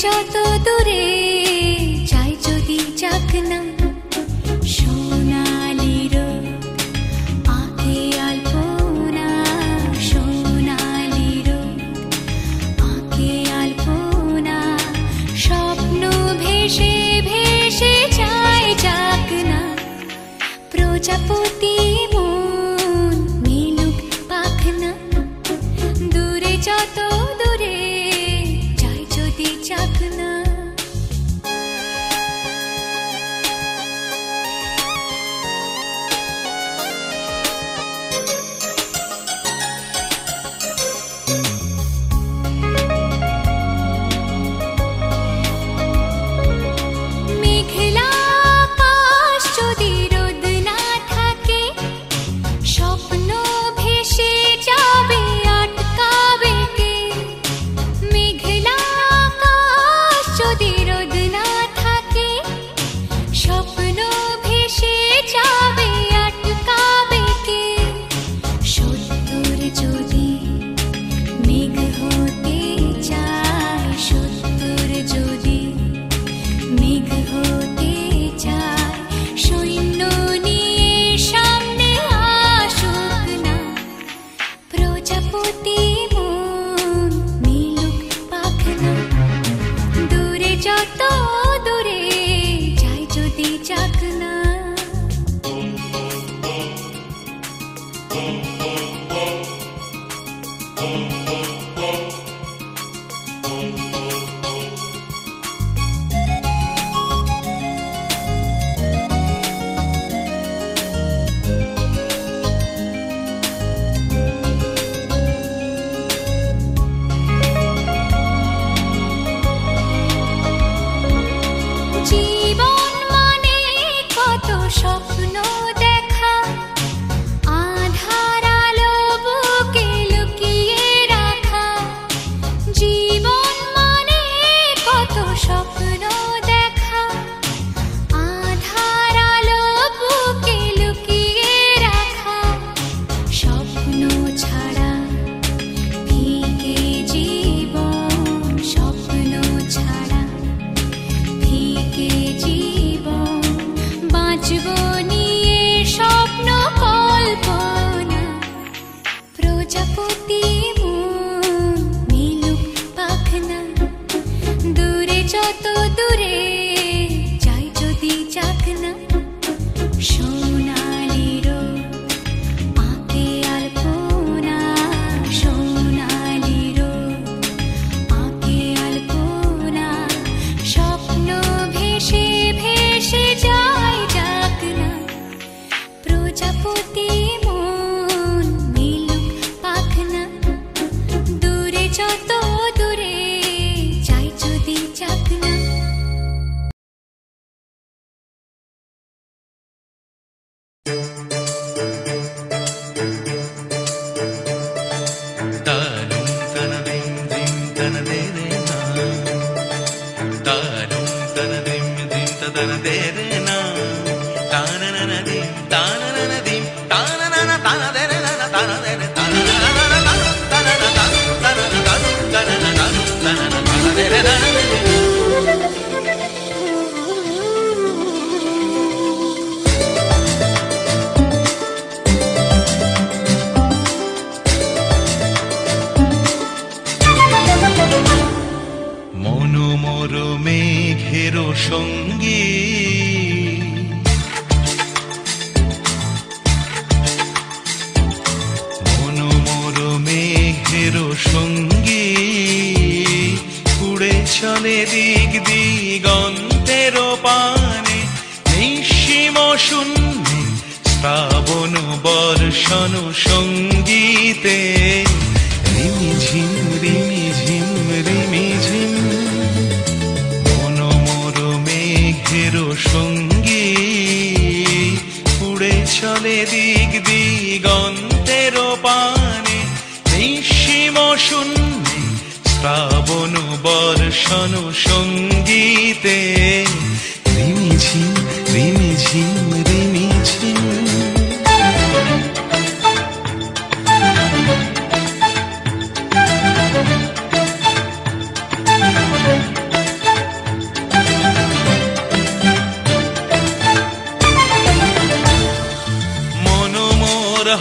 যত দূরে যাই যদি যাক না সোনালি রোদ আঁকে আলপনা, সোনালি রোদ আঁকে আলপনা, স্বপ্ন ভেসে ভেসে যায় যাক না প্রজাপতি মন মিলুক পাখনা, দূরে যত দূরে যাই যদি যাক না।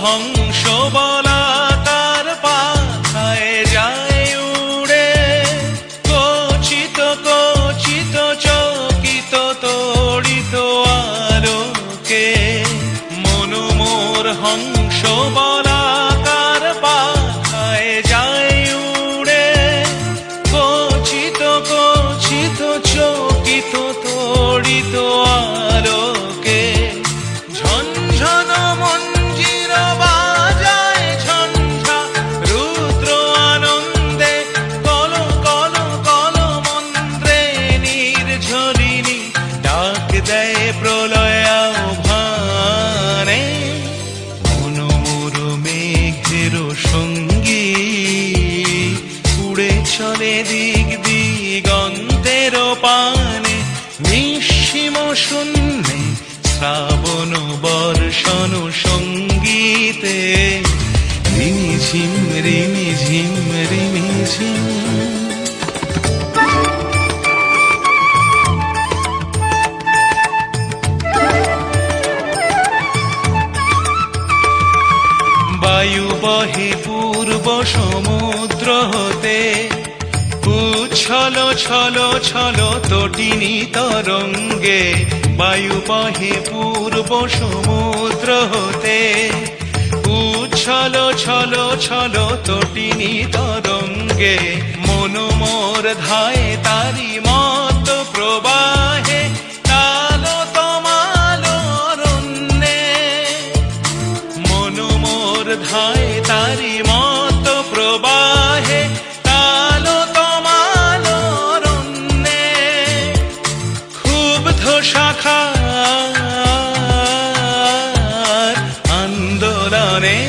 হংস বলাকার পাখায় যায় উড়ে, কচিত কচিত চকিত তড়িত আলোকে। মন মোর হংস বলাকার পাখায় যায় উড়ে, কচিত কচিত চকিত তড়িত আলোকে। ঝনঝন মঞ্জির বাজায় ঝঞ্ঝা রুদ্র আনন্দে, কল কল কল মন্ত্রে নির্ঝরিণী ডাক দেয় প্রলয় আহ্বানে। মন মোর মেঘের সঙ্গী উড়ে চলে দিক দিগন্তের পানে, নিঃসীম শূন্যে শ্রাবণ বর্ষণ সঙ্গীতে। রিমিঝিম রিমিঝিম রিমিঝিম। বায়ু বহে পূর্ব সমুদ্র হতে, উচ্ছল ছল ছল তটিনী তরঙ্গে। বায়ু বহে পূর্ব সমুদ্র হতে, উচ্ছল ছল ছল তটিনী তরঙ্গে। মন মোর ধায় তারি মত প্রবাহে, কালো তমালো অরণ্যে। মন মোর ধায় তারি মত প্রবাহে, কালো তমালো অরণ্যে। ক্ষুব্ধ শাখার আন্দোলনে,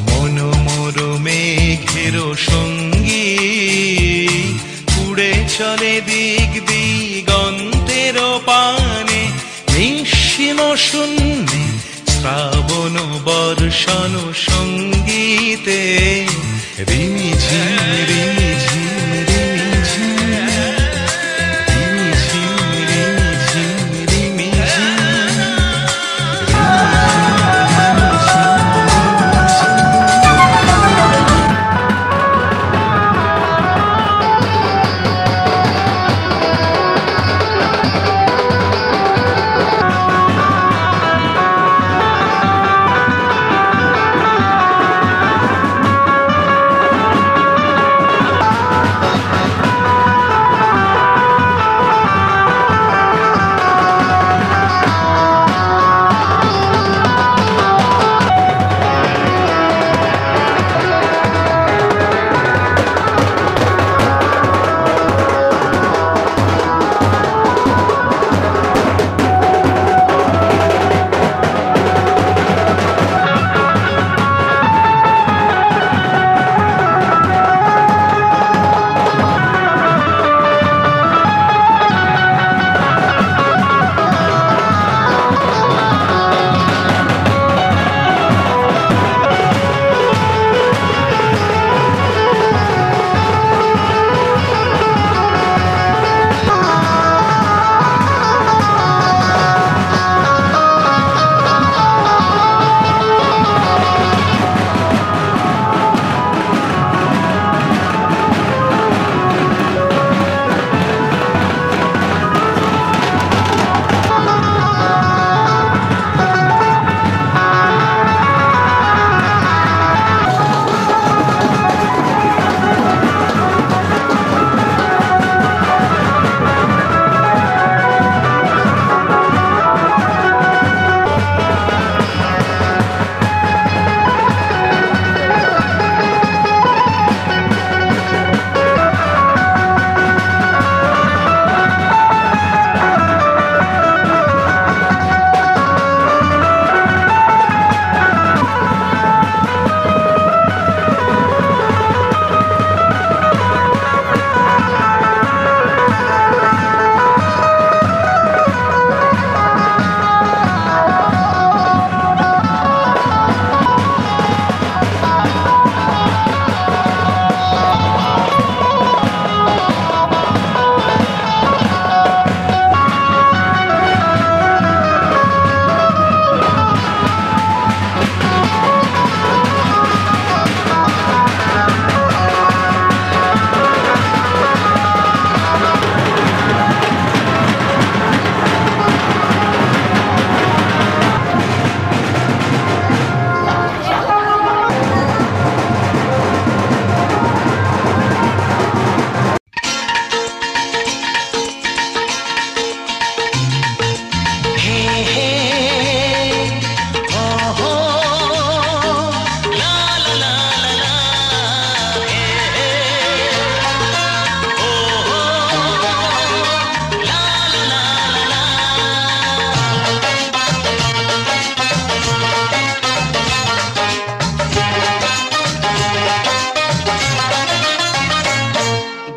মন মোর মেঘের সঙ্গী উড়ে চলে দিক দিগন্তের পানে, নিঃসীম শূন্যে শ্রাবণ বর্ষণ সঙ্গীতে। রিমিঝিম রিমিঝিম রিমিঝিম রিমিঝিম রিমিঝিম রিমিঝিম।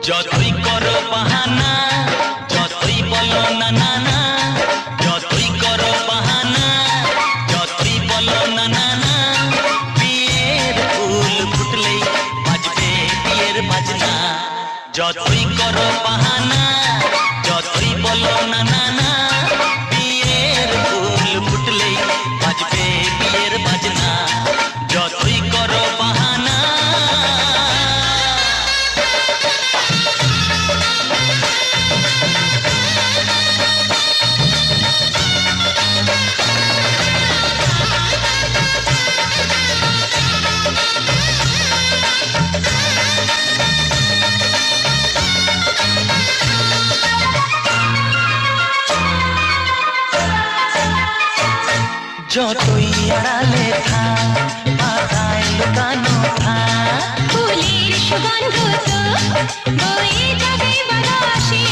যতই করো বাহানা, যতই বলো না না না, যতই করো বাহানা, যতই বলো না না না, বিয়ের ফুল ফুটলেই বাজবে বিয়ের বাজনা। যতই করো বাহানা, যতই বলো না না না, বিয়ের ফুল ফুটলেই বাজবে বিয়ের বাজনা। যতই করো বাহানা। যতই আড়ালে থাক, পাতায় লুকানো থাক, ফুলের সুগন্ধ তো বয়ে যাবে বাতাসে,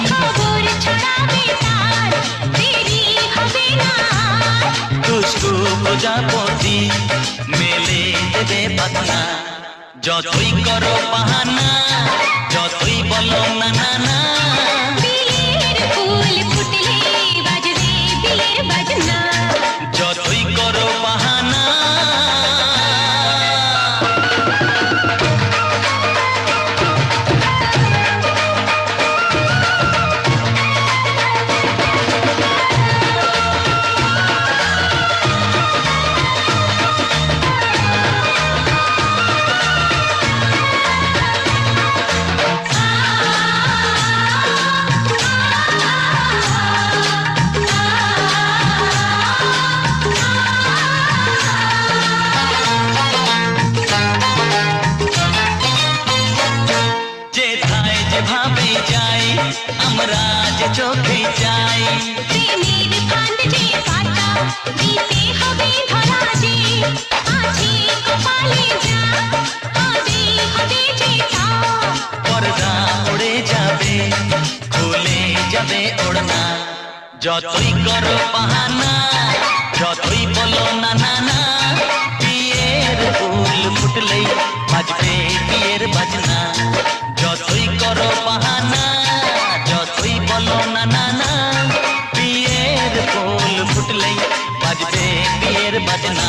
খবর ছড়াবে তার, দেরি হবে না। দুষ্টু প্রজাপতি মেলে দেবে পাখনা। যতই করো বাহানা, যতই বলো না না না, বিয়ের ফুল ফুটলে বাজবে বিয়ের বাজনা। যতই করো বাহানা। যেথায় যেভাবে যাই, আমরা যে চোখে যাই, প্রেমের ফান্ড যে পাতা দিতে হবে ধরা যে, আছে কপালে যা হবে হবে যেটা। পর্দা উড়ে যাবে, খুলে যাবে ওড়না। যতই করো বাহানা, যতই বলো না না না, বিয়ের ফুল ফুটলেই বাজবে বিয়ের বাজনা। যতই করো বাহানা, যতই বলো না না না, বিয়ের ফুল ফুটলেই বাজবে বিয়ের বাজনা।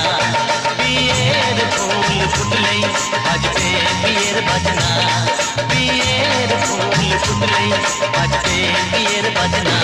বিয়ের ফুল ফুটলেই বাজবে বিয়ের বাজনা। বিয়ের ফুল ফুটলেই বাজবে বিয়ের বাজনা।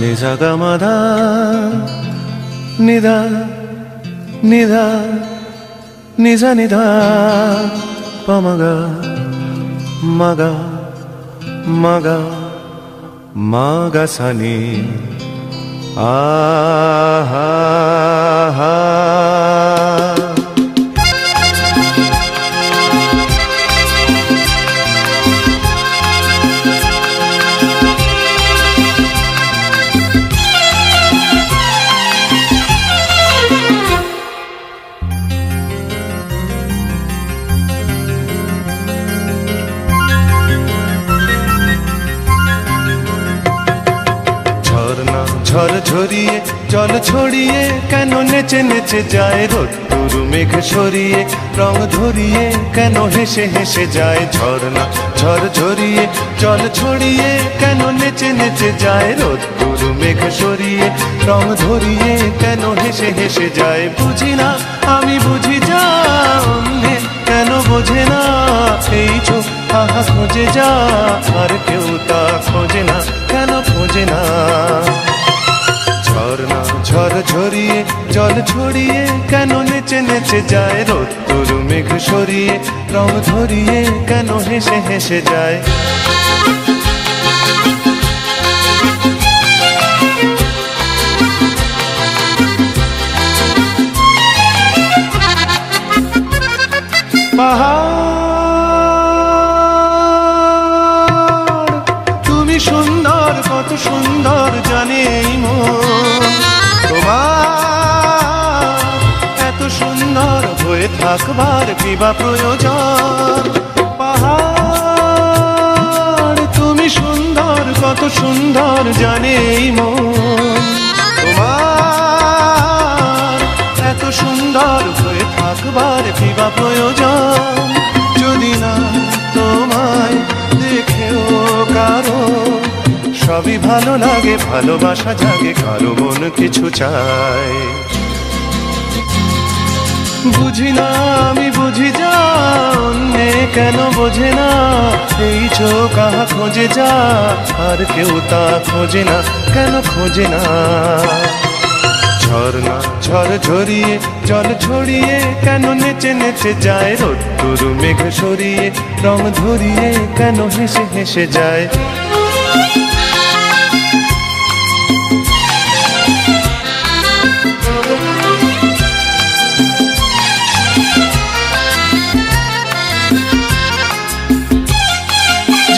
Nisagamada nida nida nisa nida pamaga maga maga maga sani aha ha ঝড় ঝরিয়ে জল ছড়িয়ে কেন নেচে নেচে যায় রোদ্দুর রোদ্দুর মেঘ সরিয়ে রং ধরিয়ে কেন হেসে হেসে যায় ঝর্ণা ঝড় ঝরিয়ে জল ছড়িয়ে কেন নেচে নেচে যায় রোদ্দুর মেঘ সরিয়ে রং ধরিয়ে কেন হেসে হেসে যায় বুঝি না আমি বুঝি যা অন্যে কেন বোঝে না এই চোখ আহা খোঁজে যা আর কেউ তা খোঁজে না কেন খোঁজে না ঝর্ণা ঝড় ঝরিয়ে জল ছড়িয়ে কেন নেচে নেচে যায় রোদ্দুর মেঘ সরিয়ে রং ধরিয়ে কেন হেসে হেসে যায় পাহাড় তুমি সুন্দর কত সুন্দর জানে এই মন তোমার এত সুন্দর হয়ে থাকবার কিবা প্রয়োজন পাহাড় তুমি সুন্দর কত সুন্দর জানে এই মন তোমার এত সুন্দর হয়ে থাকবার কিবা প্রয়োজন যদি না তোমায় দেখেও কারো সবই ভালো লাগে ভালোবাসা জাগে কারো মন কিছু চায় বুঝি না আমি বুঝি যা অন্যে কেন বোঝে না এই চোখ আহা খোঁজে যা আর কেউ তা খোঁজে না কেন খোঁজে না ঝর্ণা ঝড় ঝরিয়ে জল ছড়িয়ে কেন নেচে নেচে যায় রোদ্দুর মেঘ সরিয়ে রং ধরিয়ে কেন হেসে হেসে যায়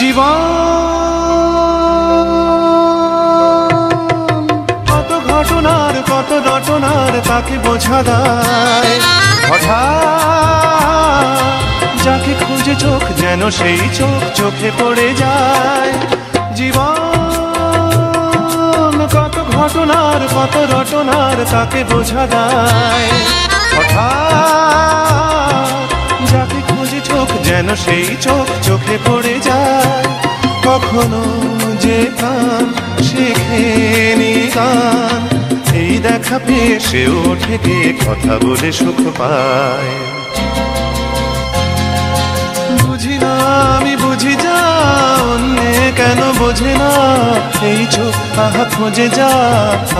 জীবন কত ঘটনার কত রটনার তাকে বোঝা দেয় হঠাৎ যাকে খুঁজে চোখ যেন সেই চোখ চোখে পড়ে যায় জীবন কত ঘটনার কত রটনার তাকে বোঝা দেয় হঠাৎ যাকে খুঁজে চোখ যেন সেই চোখ চোখে পড়ে যায় কখনো যে কান শেখেনি গান এই দেখা পেয়ে সে ওঠে গিয়ে কথা বলে সুখ পায় বুঝি না আমি বুঝি যা অন্যে কেন বোঝে না এই চোখ আহা খোঁজে যা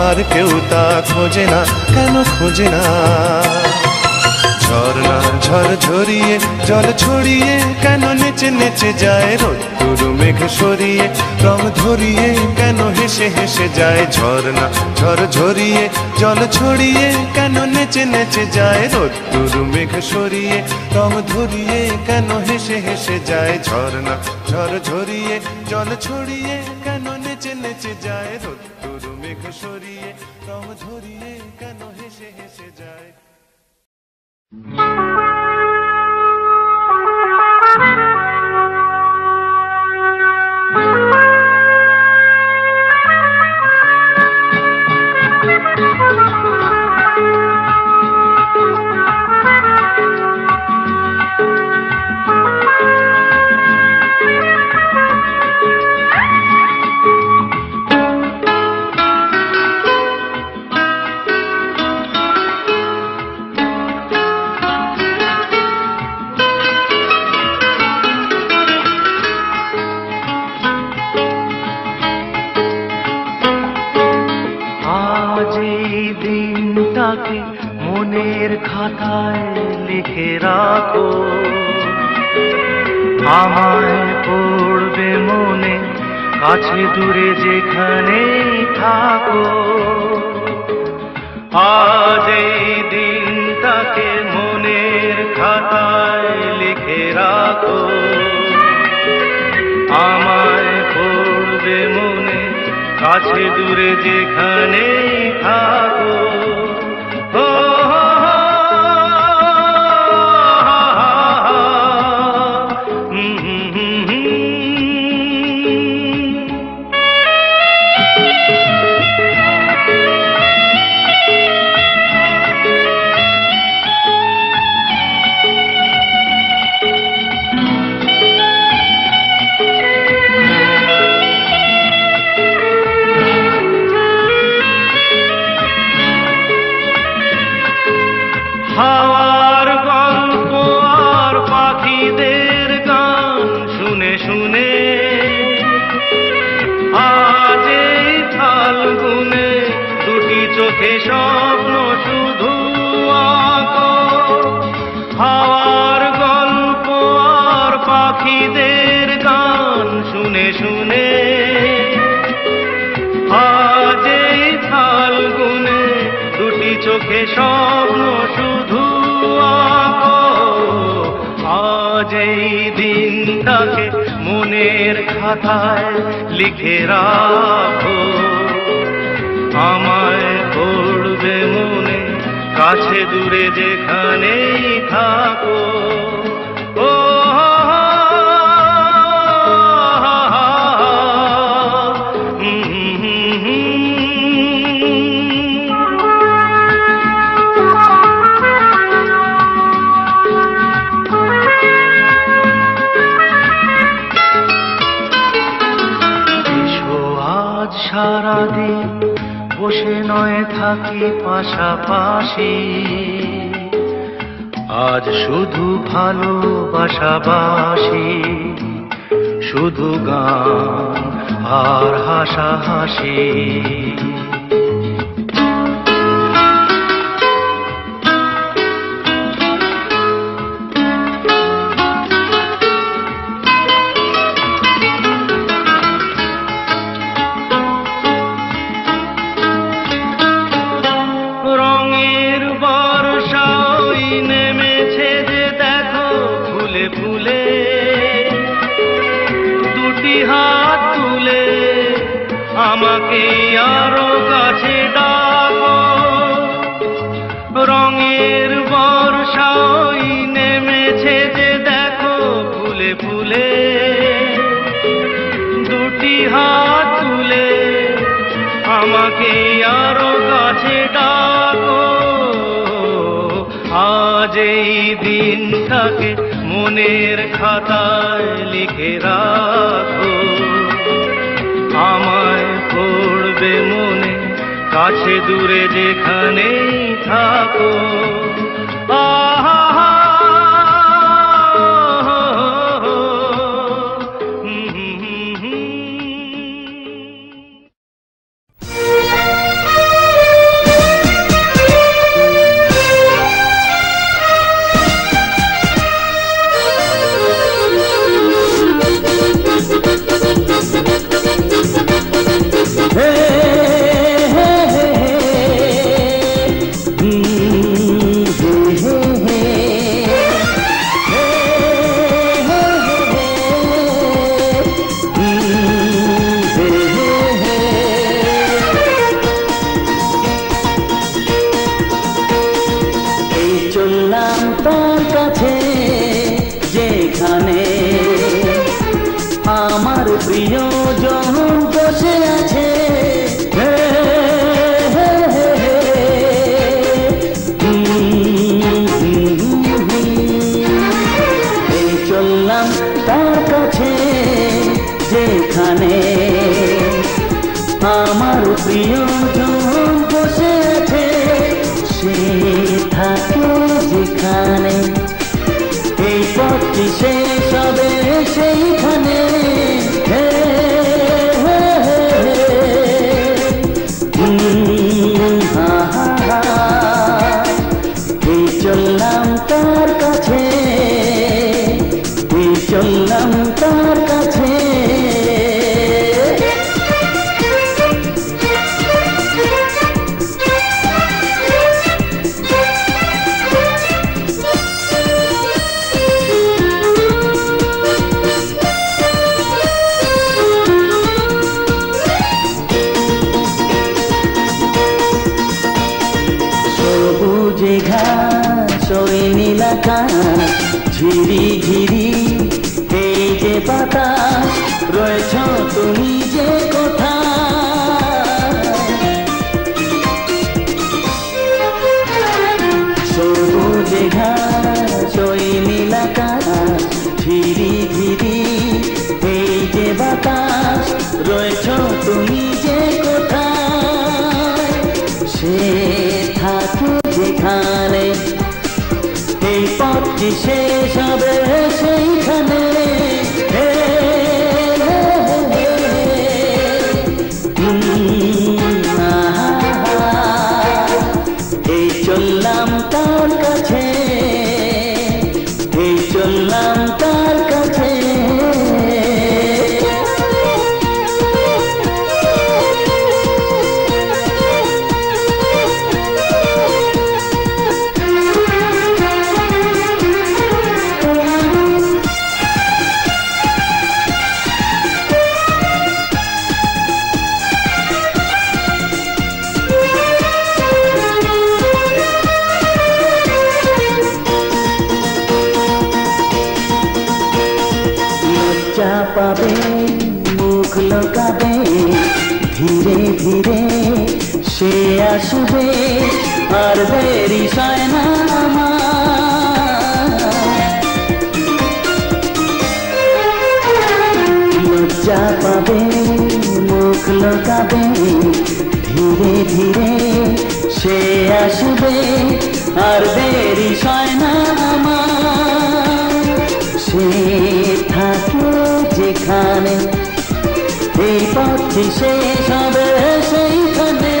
আর কেউ তা খোঁজে না কেন খোঁজে না ঝর্ণা ঝড় ঝরিয়ে জল ছড়িয়ে কেন নেচে নেচে যায় রোদ্দুর মেঘ সরিয়ে রং ধরিয়ে কেন হেসে হেসে যায় ঝর্ণা ঝড় ঝরিয়ে জল ছড়িয়ে কেন নেচে নেচে যায় রোদ্দুর মেঘ সরিয়ে রং ধরিয়ে কেন হেসে হেসে যায় ঝর্ণা ঝড় ঝরিয়ে জল ছড়িয়ে কেন নেচে নেচে যায় রোদ্দুর মেঘ সরিয়ে রং ধরিয়ে কেন হেসে হেসে যায় মনের খাতায় লিখে রাখো আমায় পড়বে মনে কাছে দূরে যেখানে থাকো আজ এই দিনটাকে মনের খাতায় লিখে রাখো আমায় পড়বে মনে কাছে দূরে যেখানে থাকো চোখে স্বপ্ন শুধু আঁকো, হাওয়ার গল্প আর পাখিদের গান শুনে শুনে। আজ এই ফাল্গুনে দুটি চোখে স্বপ্ন শুধু আঁকো, আজ এই দিনটাকে মনের খাতায় লিখে রাখো। আমায় পড়বে মনে, কাছে দূরে যেখানেই থাকো। ও সারাদিন বসে নয় থাকি পাশাপাশি, আজ শুধু ভালোবাসাবাসি, শুধু গান আর হাসাহাসি। আমাকে আরো কাছে ডাকো, রঙের বর্ষাই নেমেছে যে দেখো ফুলে ফুলে। দুটি হাত তুলে আমাকে আরো কাছে ডাকো, আজ এই দিনটাকে মনের খাতায় লিখে রাখো। আমায় পড়বে মনে, কাছে দূরে যেখানেই থাকো। আহা ঝিরি ঝিরি এই যে বাতাস রয়েছ তুমি যে কোথায়, সবুজে ঘাস ওই নীল আকাশ, ঝিরি ঝিরি এই যে বাতাস রয়েছ তুমি যে কোথায়, সে থাকে যেখানে এই পথটি শেষ হবে সেইখানে। ধীরে সে আসবে আর দেরি সয় না লজ্জা পাবে মুখ লোকাবে ধীরে ধীরে সে আসবে আর দেরি সয় না সে থাকে যেখানে এই পথটি শেষ হবে সেইখানে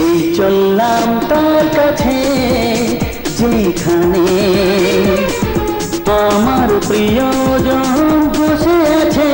এই চললাম তার কাছে যেখানে আমার প্রিয়জন বসে আছে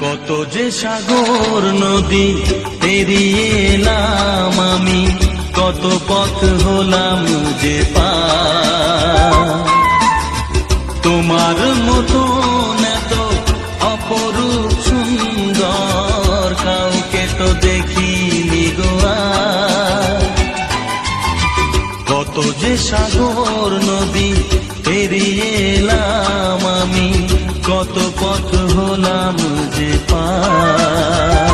কত যে সাগর নদী পেরিয়ে এলাম আমি, কত পথ হলাম যে পার। তোমার মতো এত অপরূপ সুন্দর কাউকে তো দেখিনি গো আর। সাগর নদী পেরিয়ে এলাম আমি, কত পথ হলাম যে পার।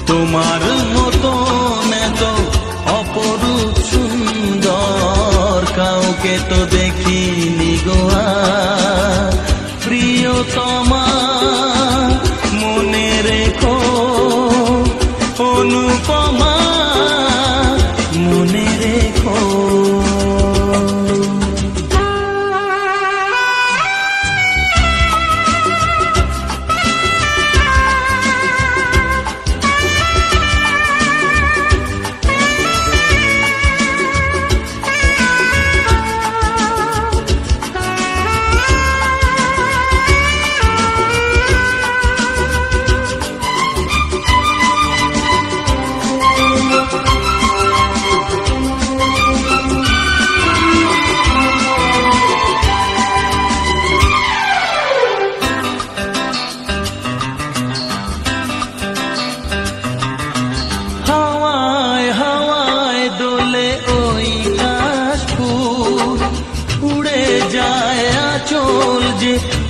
তোমার মতো এত অপরূপ সুন্দর কাউকে তো দেখিনি গো আর। প্রিয়তমা মনে রেখো, অনুপমা মনে রেখো।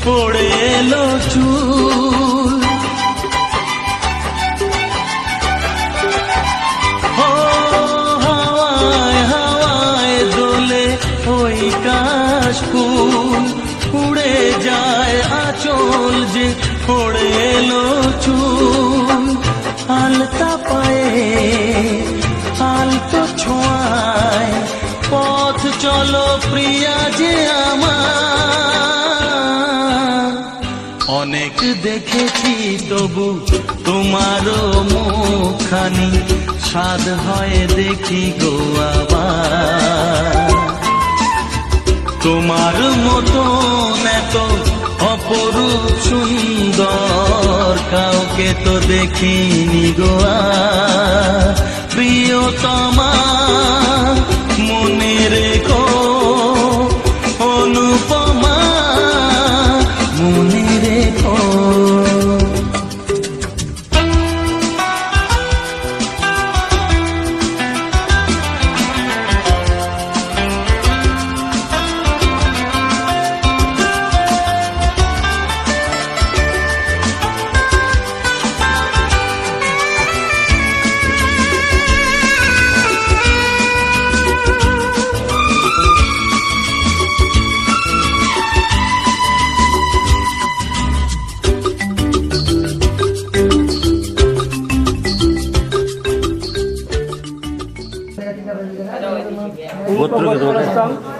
পড়ে এলো চুল, ও হাওয়ায় হাওয়ায় দোলে ওই কাশফুল, উড়ে যায় আঁচল যে পড়ে এলো চুল। আলতা পায়ে আলতো ছোঁয়ায় পথ চলো প্রিয়া যে আমার। অনেক দেখেছি তবু তোমারও মুখখানি, স্বাদ হয় দেখি গো আবার। তোমার মতো এত অপরূপ সুন্দর কাউকে তো দেখিনি গো আর। প্রিয়তমা মনে রেখো, অনুপমা মনে রেখো।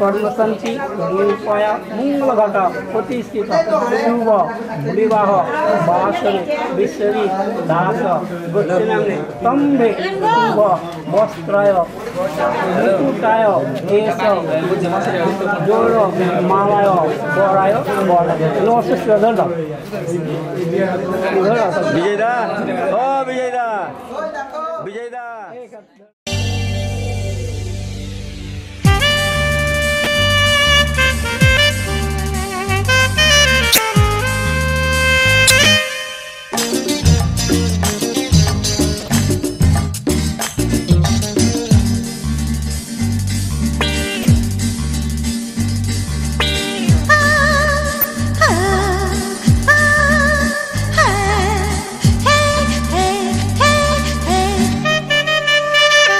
কর্মসঞ্চি নিরূপয়া মঙ্গলঘট প্রতিষ্ঠিত শুভ বিবাহ বাসরে বিশ্বরী দাস গোষ্ঠীনাম্নে স্তম্ভে শুভ বস্ত্রায় মুকুটায় এস জোর মালায় বরায় নমস্তে শ্রদ্ধা বিজয়দা, ও বিজয়দা, বিজয়দা। hey, hey, hey, hey, hey.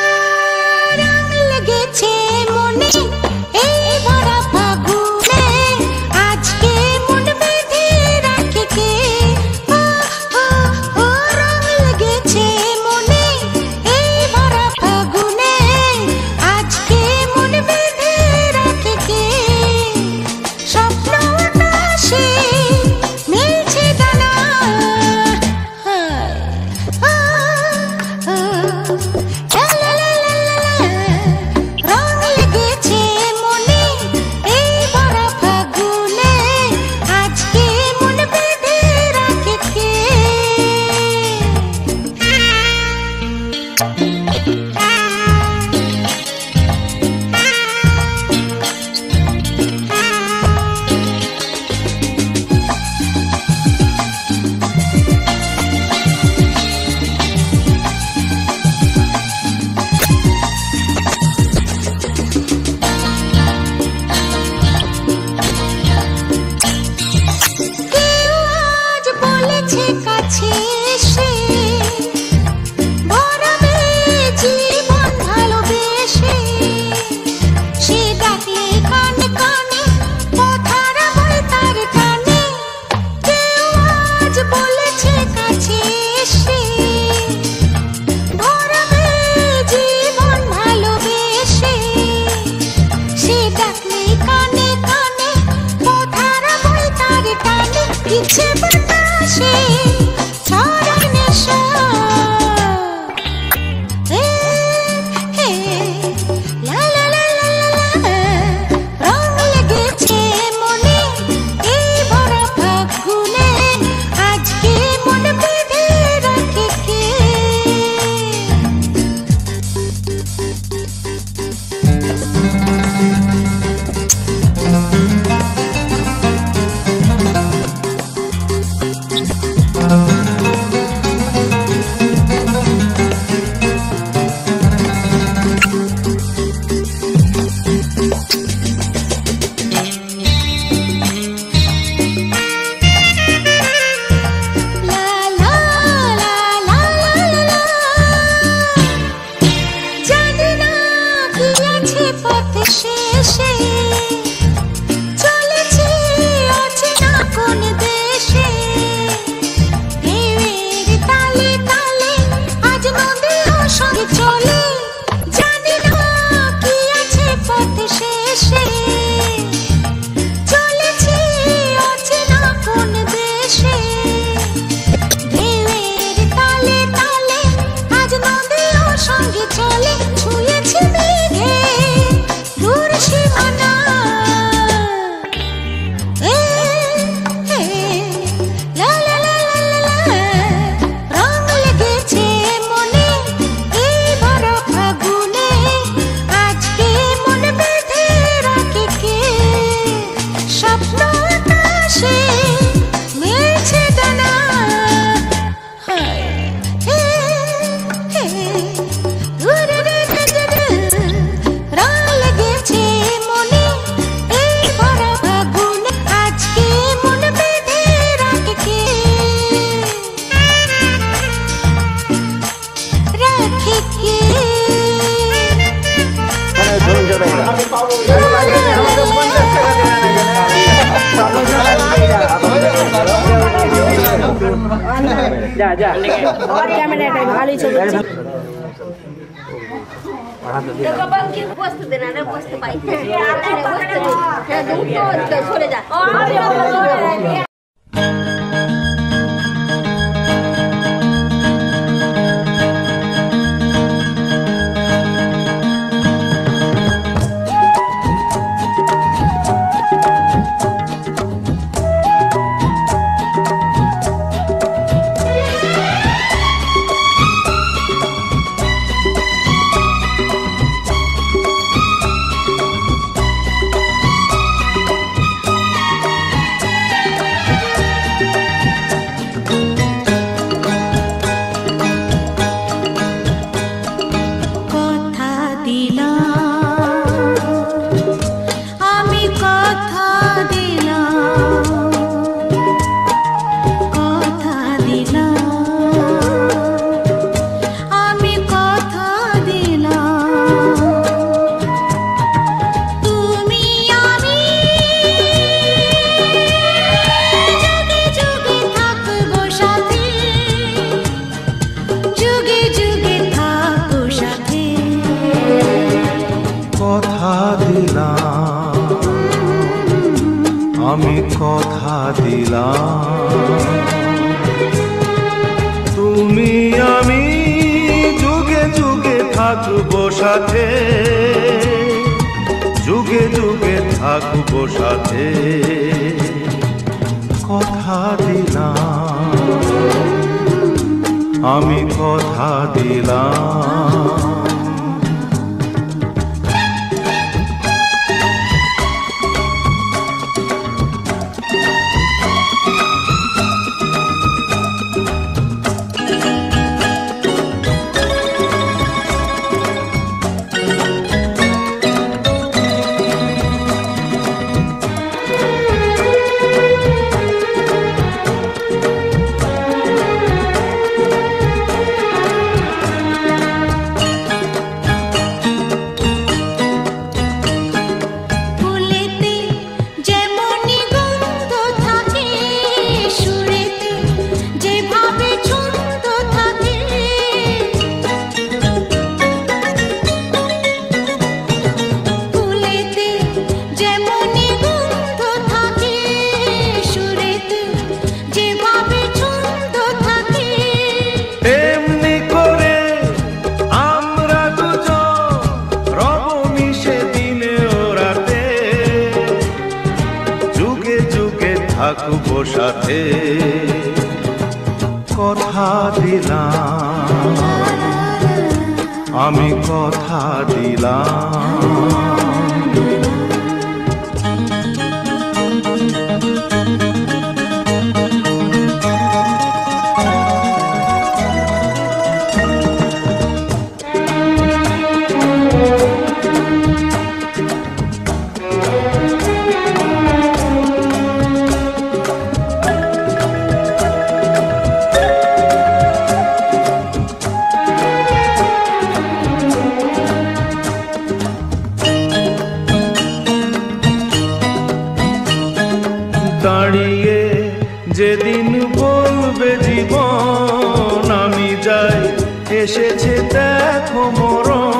যা যা और ক্যামেরাটা ভালো ছবি দেখো বাকি বসতে দে না বসতে পাই বসতে দে হ্যাঁ দুটো সরে যা আমি কথা দিলাম তুমি আমি যুগে যুগে থাকবো সাথে যুগে যুগে থাকবো সাথে কথা দিলাম আমি কথা দিলাম থাকবো সাথে কথা দিলাম আমি কথা দিলাম দাঁড়িয়ে যেদিন বলবে জীবন আমি যাই এসেছে দেখো মরণ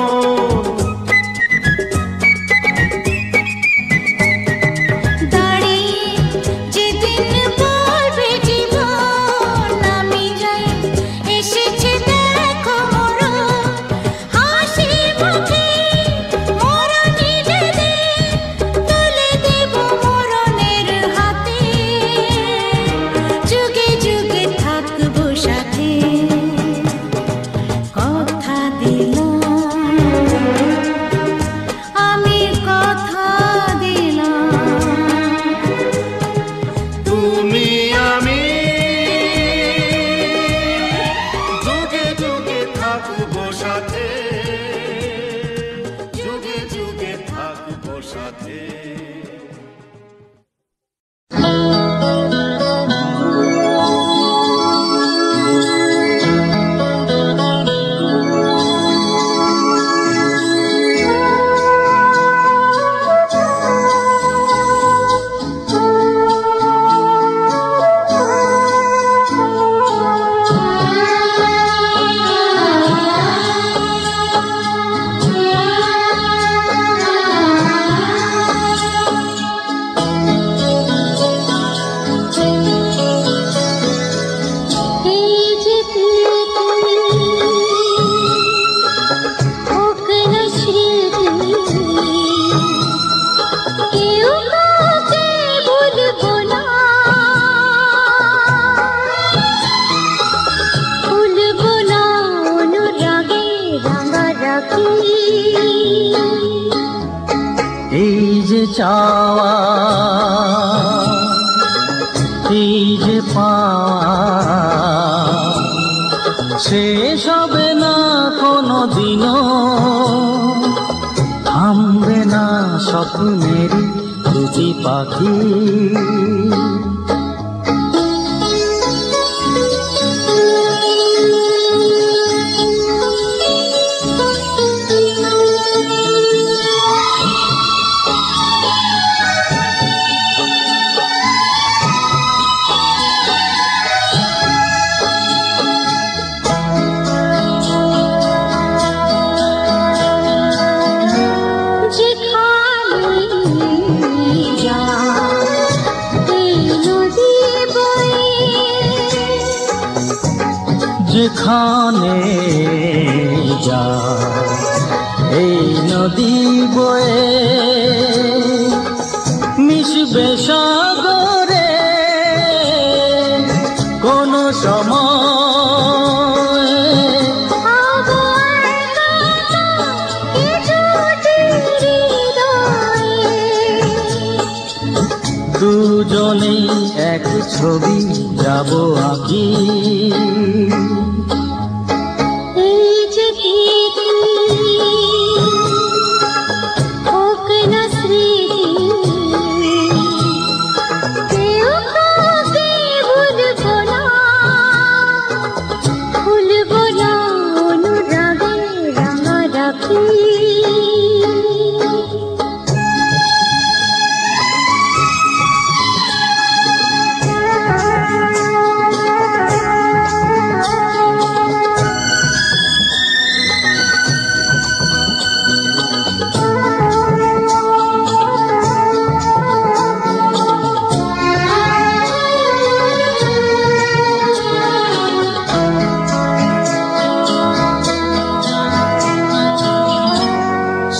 যে চাওয়া এই যে পাওয়া শেষ হবে না কোনো দিনও, থামবে না স্বপ্নের দুটি পাখি। যেখানে যা এই নদী বয়ে মিশবে সাগরে কোন সময়, দুজনেই এক ছবি যাব আঁকি।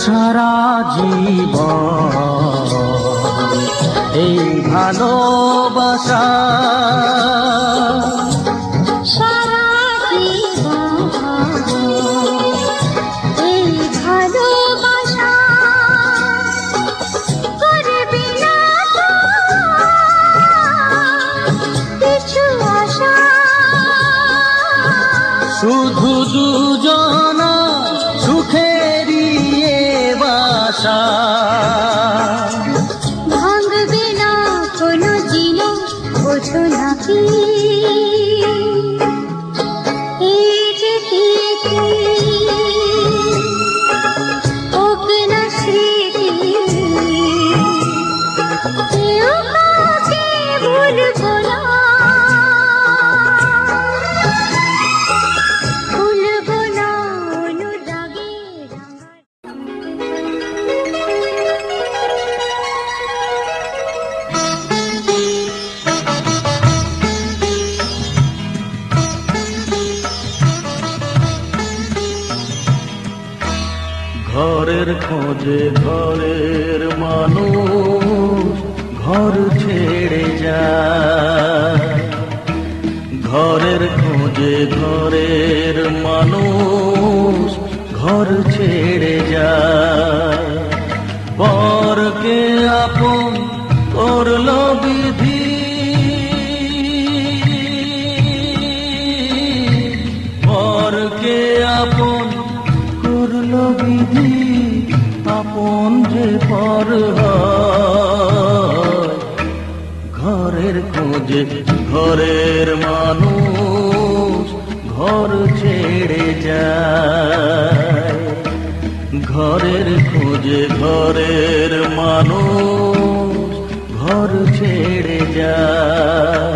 সারা জীবন এই ভালোবাসা, সারা জীবন এই ভালোবাসা করবে না তো কিছু আশা, শুধু দুজনা সুখেরই বাসা, ভাঙবে না কোনো দিনও ওঠো নাকি। এই যে তিথি হোক না স্মৃতি, কেউ কাউকে ভুলবো না, ভুলবো না অনুরাগে রাঙা। ঘরের খোঁজে ঘরের মানুষ ঘর ছেড়ে যায়, ঘরের খোঁজে ঘরের মানুষ ঘর ছেড়ে যায়, পরকে আপন করলো বিধি, পরকে আপন করলো বিধি, আপন যে পর হয়, ঘরের খোঁজে ঘরের মানুষ ঘর ছেড়ে যায়, ঘরের খোঁজে ঘরের মানুষ ঘর ছেড়ে যায়।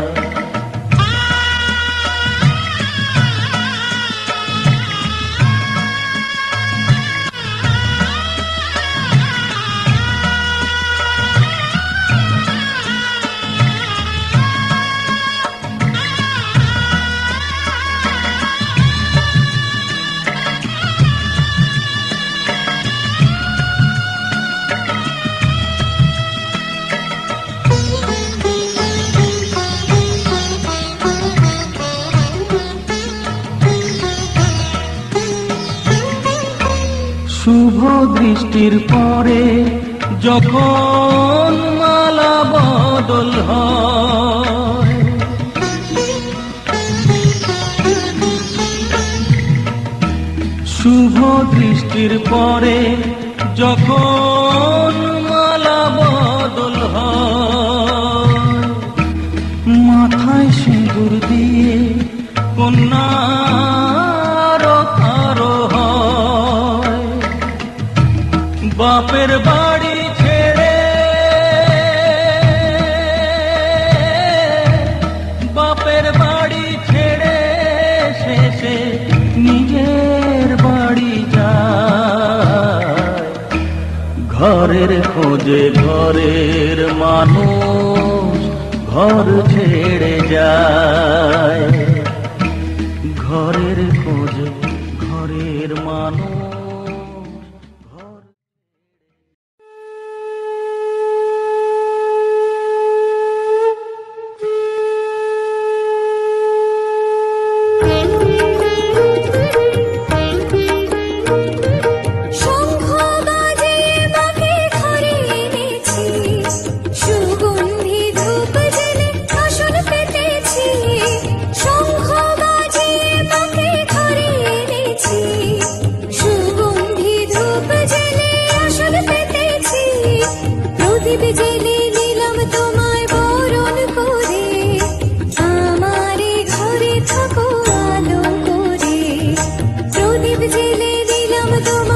শুভ দৃষ্টির পরে যখন মালা বদল হয়, শুভ দৃষ্টির পরে যখন মালা বদল হয়, মাথায় সিঁদুর দিয়ে কন্যার আরো হয়, বাপের বাড়ি ছেড়ে, বাপের বাড়ি ছেড়ে শেষে নিজের বাড়ি যায়। ঘরের খোঁজে ঘরের মানুষ ঘর ছেড়ে যায়, ঘরের খোঁজে ঘরের মানুষ। শঙ্খ বাজিয়ে মাকে ঘরে এনেছি, সুগন্ধি ধূপ জেলে আসন পেতেছি। শঙ্খ বাজিয়ে মাকে ঘরে এনেছি, সুগন্ধি ধূপ জেলে আসন পেতেছি। প্রদীপ জেলে নিলাম তোমায় বরণ করে, আমারে ঘরে থাকো আলো করে। প্রদীপ জেলে দিলাম তোমায়